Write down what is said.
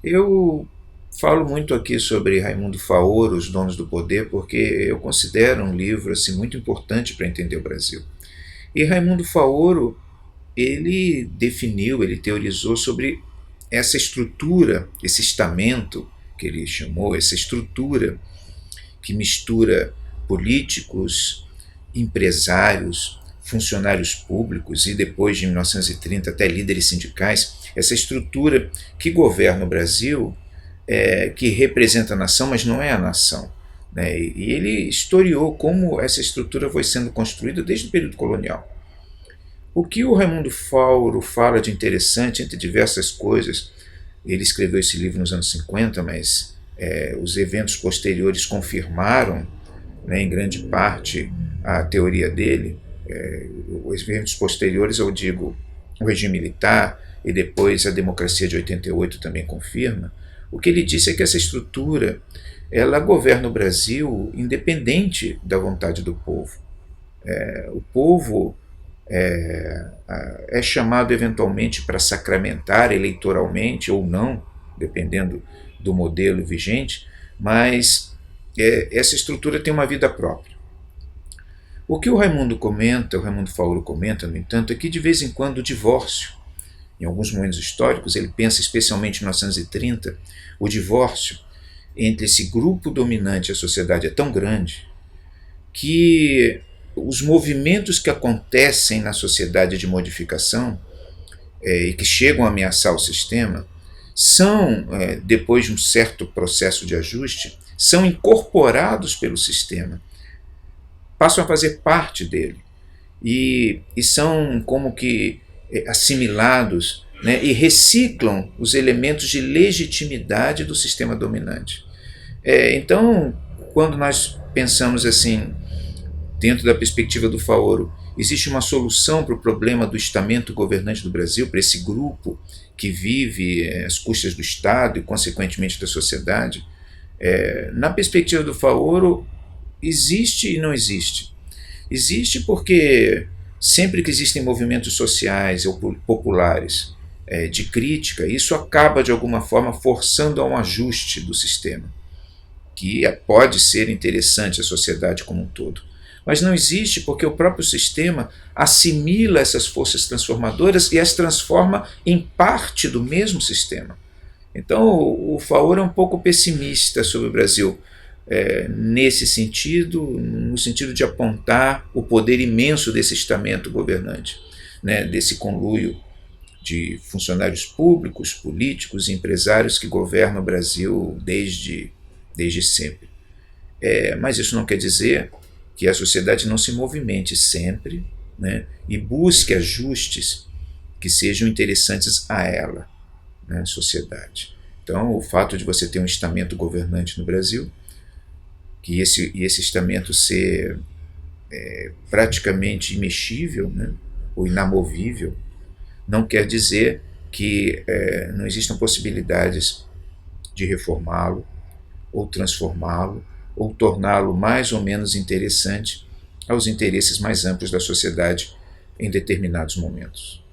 Eu falo muito aqui sobre Raimundo Faoro, Os Donos do Poder, porque eu considero um livro assim, muito importante para entender o Brasil. E Raimundo Faoro, ele definiu, ele teorizou sobre essa estrutura, esse estamento que ele chamou, essa estrutura que mistura políticos, empresários, funcionários públicos e depois de 1930 até líderes sindicais, essa estrutura que governa o Brasil, que representa a nação, mas não é a nação. Né? E ele historiou como essa estrutura foi sendo construída desde o período colonial. O que o Raimundo Fauro fala de interessante, entre diversas coisas, ele escreveu esse livro nos anos 50, mas os eventos posteriores confirmaram, né, em grande parte, a teoria dele. Os eventos posteriores, eu digo, o regime militar e depois a democracia de 88 também confirma. O que ele disse é que essa estrutura ela governa o Brasil independente da vontade do povo. O povo é chamado eventualmente para sacramentar eleitoralmente ou não, dependendo do modelo vigente, mas essa estrutura tem uma vida própria. O que o Raimundo Fauro comenta, no entanto, é que de vez em quando o divórcio, em alguns momentos históricos, ele pensa especialmente em 1930, o divórcio entre esse grupo dominante e a sociedade é tão grande que os movimentos que acontecem na sociedade de modificação e que chegam a ameaçar o sistema são, depois de um certo processo de ajuste, são incorporados pelo sistema, passam a fazer parte dele e são como que assimilados, né, e reciclam os elementos de legitimidade do sistema dominante. Então, quando nós pensamos assim, dentro da perspectiva do Faoro, existe uma solução para o problema do estamento governante do Brasil, para esse grupo que vive às custas do Estado e, consequentemente, da sociedade? Na perspectiva do Faoro, existe e não existe. Existe porque sempre que existem movimentos sociais ou populares de crítica, isso acaba de alguma forma forçando a um ajuste do sistema, que pode ser interessante à sociedade como um todo. Mas não existe porque o próprio sistema assimila essas forças transformadoras e as transforma em parte do mesmo sistema. Então o Faoro é um pouco pessimista sobre o Brasil, nesse sentido, no sentido de apontar o poder imenso desse estamento governante, né, desse conluio de funcionários públicos, políticos e empresários que governam o Brasil desde sempre. Mas isso não quer dizer que a sociedade não se movimente sempre, né, e busque ajustes que sejam interessantes a ela, né, sociedade. Então, o fato de você ter um estamento governante no Brasil, que esse estamento ser praticamente imexível, né, ou inamovível, não quer dizer que não existam possibilidades de reformá-lo, ou transformá-lo, ou torná-lo mais ou menos interessante aos interesses mais amplos da sociedade em determinados momentos.